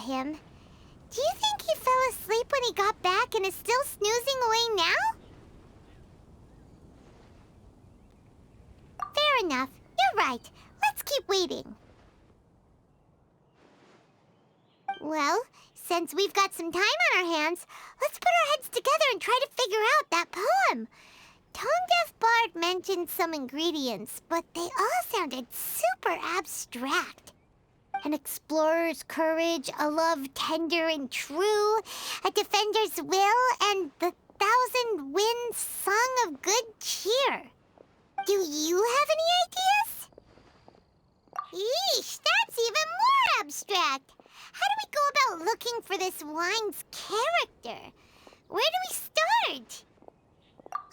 him. Do you think he fell asleep when he got back and is still snoozing away now? Fair enough. You're right. Let's keep waiting. Well, since we've got some time on our hands, let's put our heads together and try to figure out that poem. Tone-Deaf Bard mentioned some ingredients, but they all sounded super abstract. An explorer's courage, a love tender and true, a defender's will, and the 1,000 winds song of good cheer. Do you have any ideas? Eesh, that's even more abstract. How do we go about looking for this wine's character? Where do we start?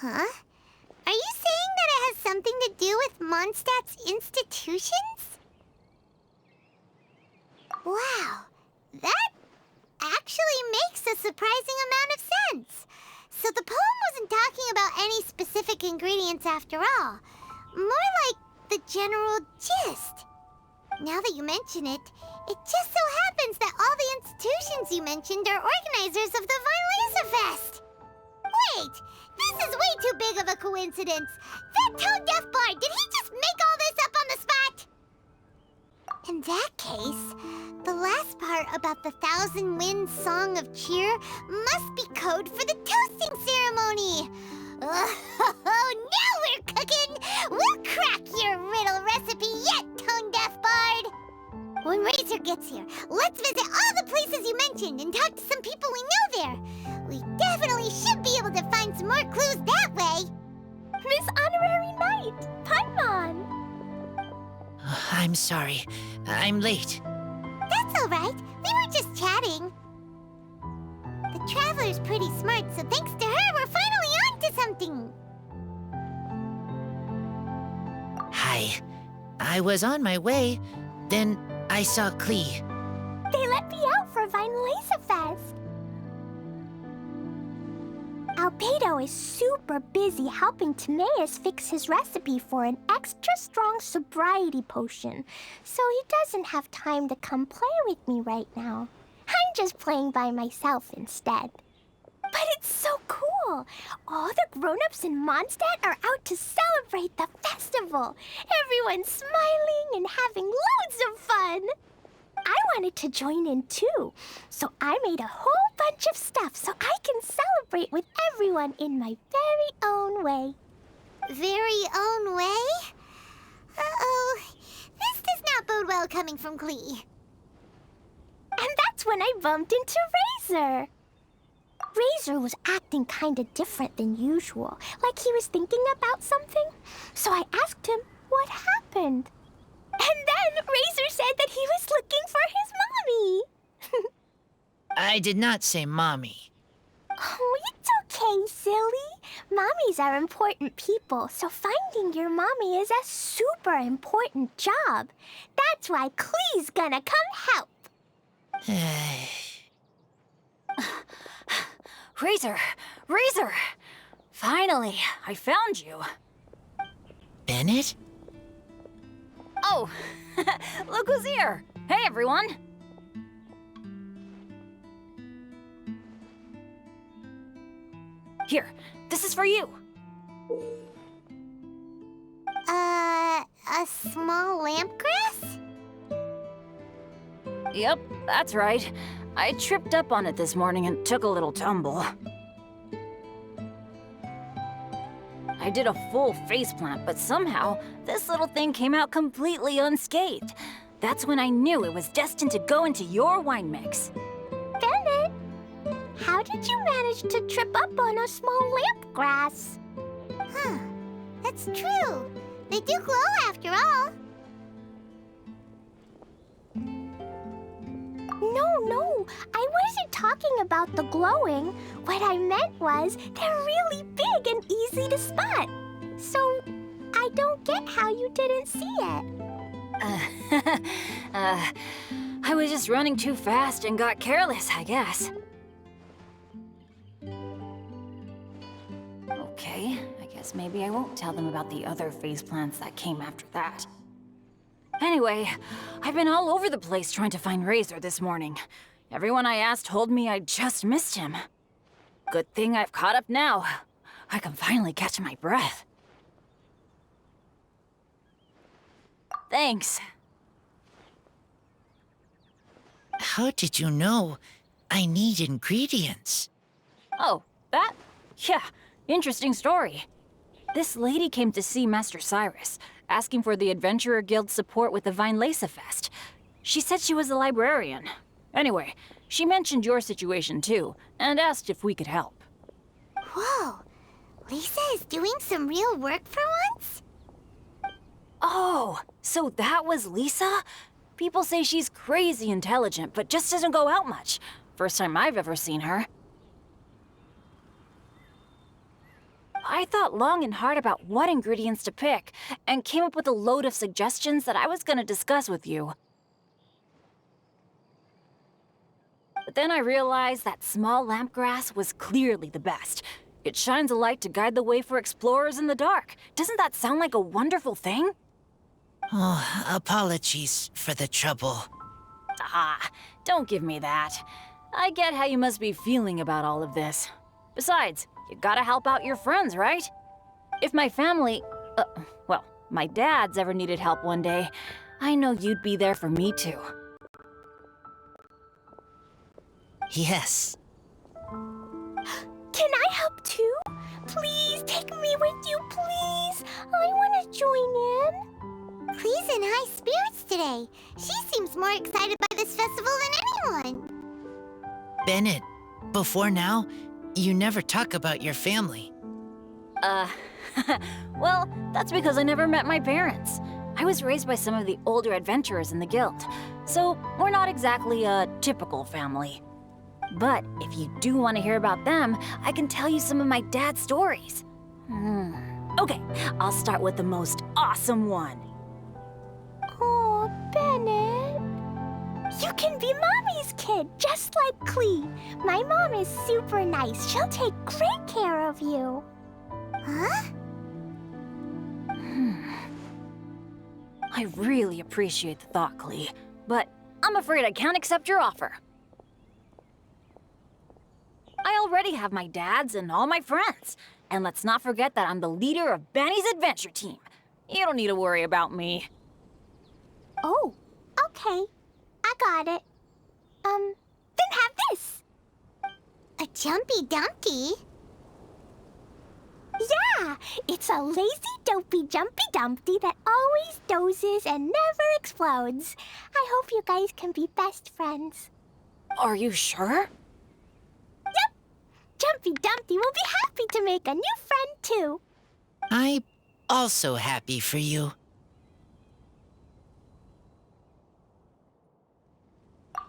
Huh? Are you saying that it has something to do with Mondstadt's institutions? Wow, that actually makes a surprising amount of sense. So the poem wasn't talking about any specific ingredients after all. More like the general gist. Now that you mention it, it just so happens that all the institutions you mentioned are organizers of the Vine Laser Fest. Wait, this is way too big of a coincidence. That Tone-Deaf Bard, did he just make all this up on the spot? In that case, the last part about the 1,000 Winds Song of Cheer must be code for the toasting ceremony. Oh, now we're cooking! We'll crack your riddle recipe yet, Tone-Deaf Bard! When Razor gets here, let's visit all the places you mentioned and talk to some people we know there. We definitely should be able to find some more clues that way. Miss Honorary Knight, Paimon! I'm sorry. I'm late. That's all right. We were just chatting. The Traveler's pretty smart, so thanks to her, we're finally on to something. Hi. I was on my way. Then I saw Klee. They let me out for Vine Laser Fest. Albedo is super busy helping Timaeus fix his recipe for an extra strong sobriety potion, so he doesn't have time to come play with me right now. I'm just playing by myself instead. But it's so cool! All the grown-ups in Mondstadt are out to celebrate the festival. Everyone's smiling and having loads of fun. I wanted to join in too, so I made a whole bunch of stuff so I can celebrate with everyone in my very own way. Very own way? Uh-oh. This does not bode well coming from Klee. And that's when I bumped into Razor. Razor was acting kinda different than usual, like he was thinking about something. So I asked him what happened. And then Razor said that he was looking for his mommy. I did not say mommy. Oh, it's okay, silly. Mommies are important people, so finding your mommy is a super important job. That's why Klee's gonna come help. Razor! Razor! Finally, I found you. Bennett? Oh, look who's here. Hey, everyone. Here, this is for you. A small lampgrass? Yep, that's right. I tripped up on it this morning and took a little tumble. I did a full faceplant, but somehow this little thing came out completely unscathed. That's when I knew it was destined to go into your wine mix. Bennett, how did you manage to trip up on a small lamp grass? Huh. That's true. They do glow after all. No, I wasn't talking about the glowing. What I meant was they're really big and easy to spot. So I don't get how you didn't see it. I was just running too fast and got careless, I guess. Okay, I guess maybe I won't tell them about the other faceplants that came after that. Anyway, I've been all over the place trying to find Razor this morning. Everyone I asked told me I just missed him. Good thing I've caught up now. I can finally catch my breath. Thanks. How did you know I need ingredients? Oh, that? Yeah, interesting story. This lady came to see Master Cyrus, asking for the Adventurer Guild's support with the Vine Lesa Fest. She said she was a librarian. Anyway, she mentioned your situation too, and asked if we could help. Whoa, Lisa is doing some real work for once? Oh, so that was Lisa? People say she's crazy intelligent, but just doesn't go out much. First time I've ever seen her. I thought long and hard about what ingredients to pick, and came up with a load of suggestions that I was gonna discuss with you. But then I realized that small lampgrass was clearly the best. It shines a light to guide the way for explorers in the dark. Doesn't that sound like a wonderful thing? Oh, apologies for the trouble. Ah, don't give me that. I get how you must be feeling about all of this. Besides, you gotta help out your friends, right? If my family, well, my dad's ever needed help one day, I know you'd be there for me too. Yes. Can I help too? Please take me with you, please. I want to join in. Clee's in high spirits today. She seems more excited by this festival than anyone. Bennett, before now, you never talk about your family. Well, that's because I never met my parents. I was raised by some of the older adventurers in the guild, so we're not exactly a typical family. But if you do want to hear about them, I can tell you some of my dad's stories. Okay, I'll start with the most awesome one. Oh, Bennett. You can be Mommy's kid, just like Clee. My mom is super nice. She'll take great care of you. Huh? I really appreciate the thought, Clee, but I'm afraid I can't accept your offer. I already have my dad's and all my friends. And let's not forget that I'm the leader of Benny's adventure team. You don't need to worry about me. Oh, okay. I got it. Then have this. A Jumpy Dumpty? Yeah, it's a lazy, dopey, jumpy dumpty that always dozes and never explodes. I hope you guys can be best friends. Are you sure? Yep. Jumpy Dumpty will be happy to make a new friend, too. I'm also happy for you.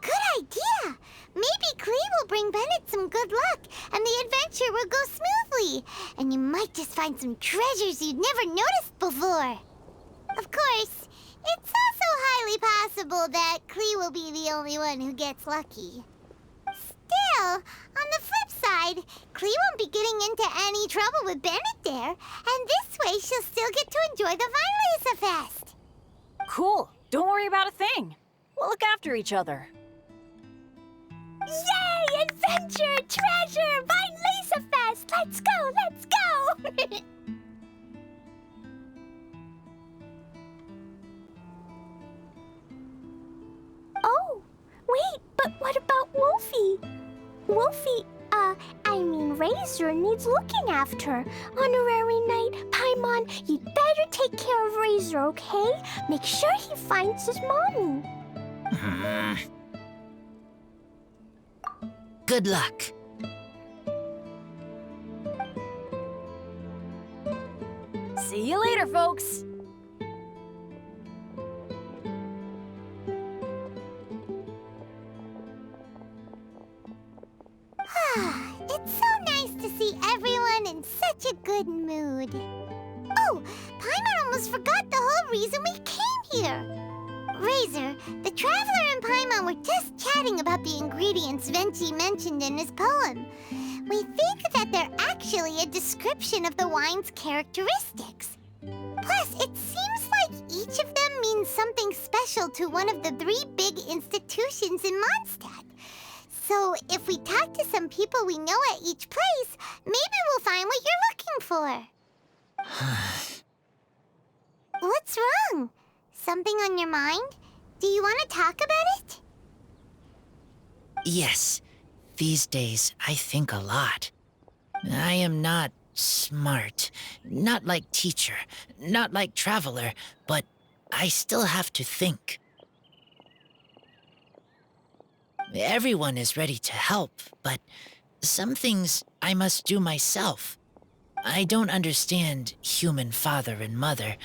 Good idea! Maybe Clee will bring Bennett some good luck, and the adventure will go smoothly. And you might just find some treasures you'd never noticed before. Of course, it's also highly possible that Clee will be the only one who gets lucky. Still, on the flip side, Clee won't be getting into any trouble with Bennett there, and this way she'll still get to enjoy the Vine Lesa Fest. Cool. Don't worry about a thing. We'll look after each other. Yay! Adventure! Treasure! Vine Lesa Fest! Let's go! Let's go! Oh, wait, but what about Wolfie? Wolfie, Razor needs looking after. Honorary Knight, Paimon, you'd better take care of Razor, okay? Make sure he finds his mommy. Good luck. See you later, folks. It's so nice to see everyone in such a good mood. Oh, Paimon almost forgot the whole reason we came here. Razor, the Traveler and Paimon were just chatting about the ingredients Venti mentioned in his poem. We think that they're actually a description of the wine's characteristics. Plus, it seems like each of them means something special to one of the 3 big institutions in Mondstadt. So if we talk to some people we know at each place, maybe we'll find what you're looking for. What's wrong? Something on your mind? Do you want to talk about it? Yes, these days I think a lot. I am not smart, not like teacher, not like traveler, but I still have to think. Everyone is ready to help, but some things I must do myself. I don't understand human father and mother,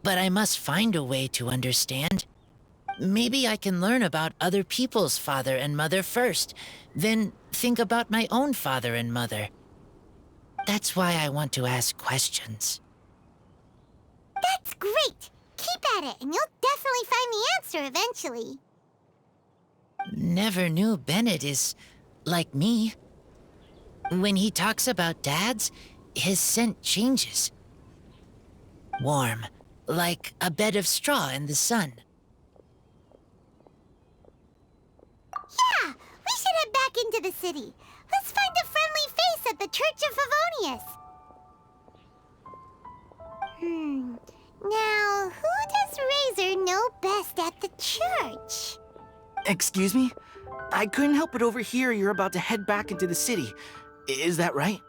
but I must find a way to understand. Maybe I can learn about other people's father and mother first, then think about my own father and mother. That's why I want to ask questions. That's great! Keep at it, and you'll definitely find the answer eventually. Never knew Bennett is like me. When he talks about dads, his scent changes. Warm, like a bed of straw in the sun. Yeah, we should head back into the city. Let's find a friendly face at the Church of Favonius. Now, who does Razor know best at the church? Excuse me? I couldn't help but overhear you're about to head back into the city. Is that right?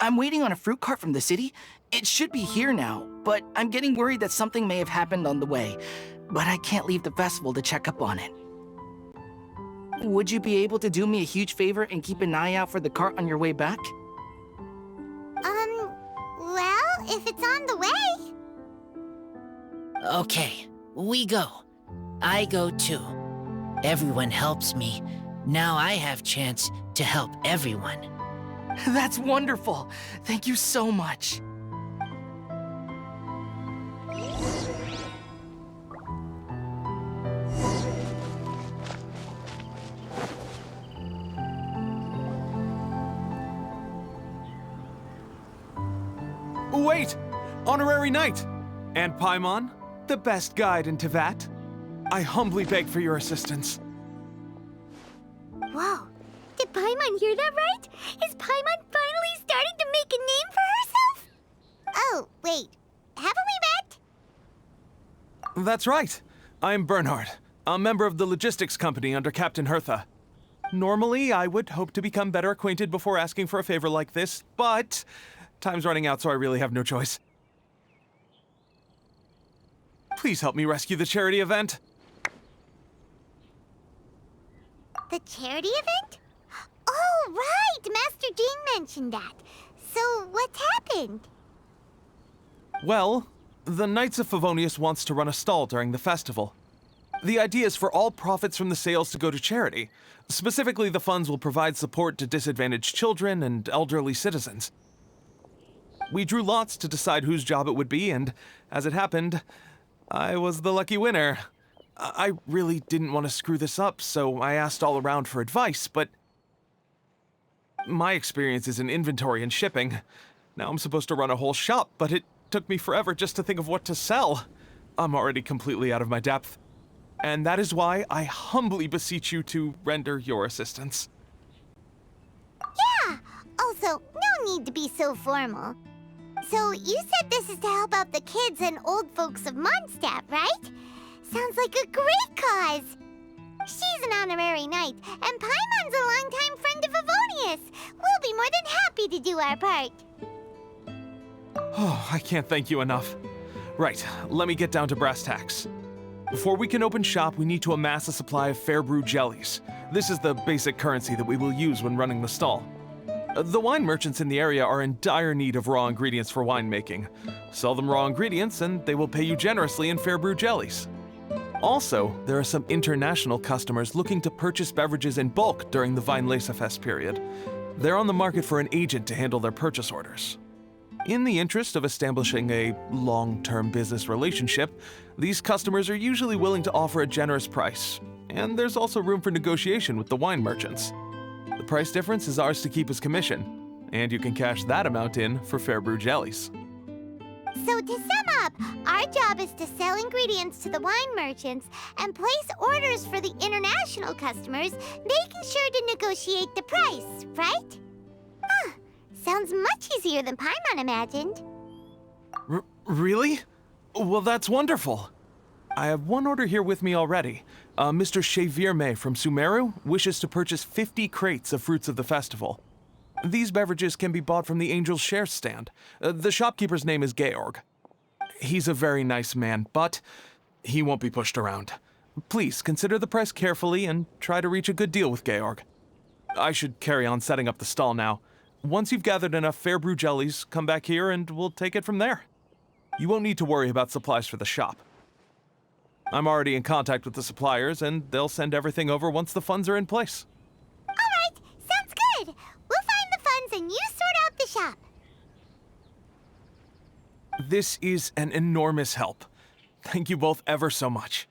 I'm waiting on a fruit cart from the city. It should be here now, but I'm getting worried that something may have happened on the way. But I can't leave the festival to check up on it. Would you be able to do me a huge favor and keep an eye out for the cart on your way back? Well, if it's on the way. Okay, we go. I go too. Everyone helps me. Now I have chance to help everyone. That's wonderful. Thank you so much. Wait! Honorary Knight! And Paimon, the best guide in Tevat. I humbly beg for your assistance. Whoa, did Paimon hear that right? Is Paimon finally starting to make a name for herself? Oh, wait, haven't we met? That's right. I'm Bernhard, a member of the logistics company under Captain Hertha. Normally, I would hope to become better acquainted before asking for a favor like this, but time's running out, so I really have no choice. Please help me rescue the charity event. The charity event? Oh, right! Master Jean mentioned that. So, what's happened? Well, the Knights of Favonius wants to run a stall during the festival. The idea is for all profits from the sales to go to charity. Specifically, the funds will provide support to disadvantaged children and elderly citizens. We drew lots to decide whose job it would be, and as it happened, I was the lucky winner. I really didn't want to screw this up, so I asked all around for advice, but my experience is in inventory and shipping. Now I'm supposed to run a whole shop, but it took me forever just to think of what to sell. I'm already completely out of my depth. And that is why I humbly beseech you to render your assistance. Yeah! Also, no need to be so formal. So, you said this is to help out the kids and old folks of Mondstadt, right? Sounds like a great cause! She's an honorary knight, and Paimon's a longtime friend of Favonius. We'll be more than happy to do our part. Oh, I can't thank you enough. Right, let me get down to brass tacks. Before we can open shop, we need to amass a supply of fair brew jellies. This is the basic currency that we will use when running the stall. The wine merchants in the area are in dire need of raw ingredients for winemaking. Sell them raw ingredients and they will pay you generously in fair brew jellies. Also, there are some international customers looking to purchase beverages in bulk during the Weinlesefest period. They're on the market for an agent to handle their purchase orders. In the interest of establishing a long-term business relationship, these customers are usually willing to offer a generous price, and there's also room for negotiation with the wine merchants. The price difference is ours to keep as commission, and you can cash that amount in for fair brew jellies. So to sum up, our job is to sell ingredients to the wine merchants and place orders for the international customers, making sure to negotiate the price, right? Huh. Sounds much easier than Paimon imagined. Really? Well, that's wonderful. I have one order here with me already. Mr. Xavier May from Sumeru wishes to purchase 50 crates of fruits of the festival. These beverages can be bought from the Angel's Share stand. The shopkeeper's name is Georg. He's a very nice man, but he won't be pushed around. Please consider the price carefully and try to reach a good deal with Georg. I should carry on setting up the stall now. Once you've gathered enough fair brew jellies, come back here and we'll take it from there. You won't need to worry about supplies for the shop. I'm already in contact with the suppliers, and they'll send everything over once the funds are in place. All right, sounds good. We'll find the funds and you sort out the shop. This is an enormous help. Thank you both ever so much.